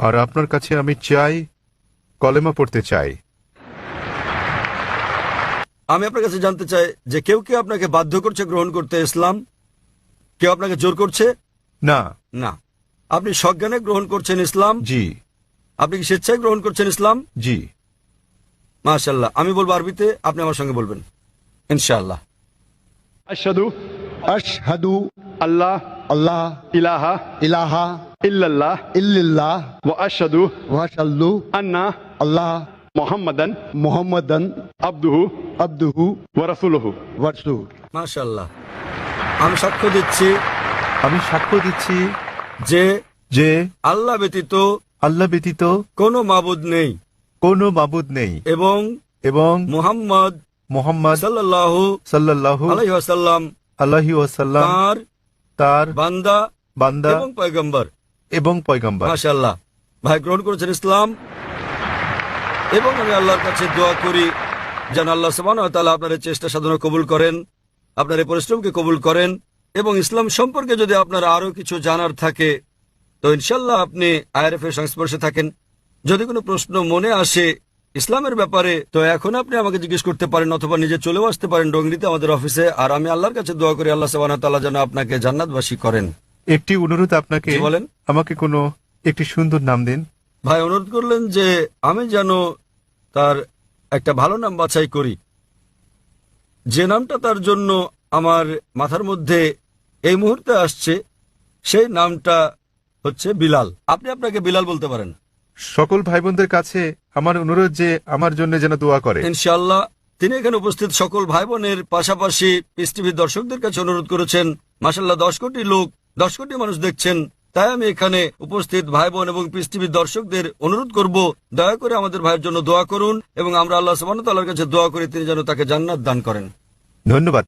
আর আপনার কাছে আমি চাই, কলেমা পড়তে চাই। আমি আপনার কাছে জানতে চাই যে কেউ কেউ আপনাকে বাধ্য করছে গ্রহণ করতে ইসলাম, কেউ আপনাকে জোর করছে? না। না, আপনি সজ্ঞানে গ্রহণ করছেন ইসলাম। জি। আপনি কি স্বেচ্ছায় গ্রহণ করছেন ইসলাম? জি। মাশাআল্লাহ। আমি বলবো আরবিতে, আপনি আমার সঙ্গে বলবেন ইনশাআল্লাহ। আশহাদু আশহাদু আল্লাহ আল্লাহ ইলাহা ইলাহা ইল্লাল্লাহ ইল্লাল্লাহ ওয়া আশহাদু ওয়া আশহাদু আন্না আল্লাহ মুহাম্মাদান মুহাম্মাদান আবদুহু আবদুহু ওয়া রাসূলুহু। ওয়া রাসূলুহু। মাশাআল্লাহ। আমি সাক্ষ্য দিচ্ছি আমি সাক্ষ্য দিচ্ছি যে যে আল্লাহ ব্যতীত আল্লাহ ব্যতীত কোনো মাবুদ নেই কোনো মাবুদ নেই এবং এবং মুহাম্মদ মুহাম্মদ সাল্লাল্লাহু সাল্লাল্লাহু আলাইহি ওয়াসাল্লাম আলাইহি ওয়াসাল্লাম তার তার বান্দা বান্দা এবং পয়গম্বর। এবং পয়গম্বর। মাশাআল্লাহ। ভাই গ্রহণ করেছেন ইসলাম, এবং আমি আল্লাহর কাছে দোয়া করি যেন আল্লাহ সুবহানাহু ওয়া তাআলা আপনার এই চেষ্টা সাধনা কবুল করেন, আপনার এই পরিশ্রমকে কবুল করেন। এবং ইসলাম সম্পর্কে যদি আপনার আরো কিছু জানার থাকে তো ইনশাল্লাহ আপনি আইআরএফ এর সংস্পর্শে থাকেন। যদি কোনো প্রশ্ন মনে আসে ইসলামের ব্যাপারে তো এখন আপনি আমাকে জিজ্ঞেস করতে পারেন, অথবা নিজে চলেও আসতে পারেন ডংরিতে আমাদের অফিসে। আর আমি আল্লাহর কাছে দোয়া করি আল্লাহ সুবহানাহু ওয়া তাআলা যেন আপনাকে জান্নাতবাসী করেন। একটি অনুরোধ আপনাকে, জি বলেন। আমাকে কোনো একটি সুন্দর নাম দিন। ভাই অনুরোধ করলেন যে আমি যেন তার একটা ভালো নাম বাছাই করি, যে নামটা তার জন্য আমার মাথার মধ্যে এই মুহূর্তে আসছে সেই নামটা হচ্ছে বিলাল। আপনি আপনাকে বিলাল বলতে পারেন। সকল ভাই বোনদের কাছে আমার অনুরোধ যে আমার জন্য যেন দোয়া করে। ইনশাআল্লাহ। তিনি এখানে উপস্থিত সকল ভাই বোনের পাশাপাশি পিস টিভির দর্শকদের কাছে অনুরোধ করেছেন। মাশাআল্লাহ 10 কোটি লোক, 10 কোটি মানুষ দেখছেন। তাই আমি এখানে উপস্থিত ভাই বোন এবং পিস টিভির দর্শকদের অনুরোধ করব, দয়া করে আমাদের ভাইয়ের জন্য দোয়া করুন এবং আমরা আল্লাহ সুবহানাহু ওয়া তাআলার কাছে দোয়া করি তিনি যেন তাকে জান্নাত দান করেন। ধন্যবাদ।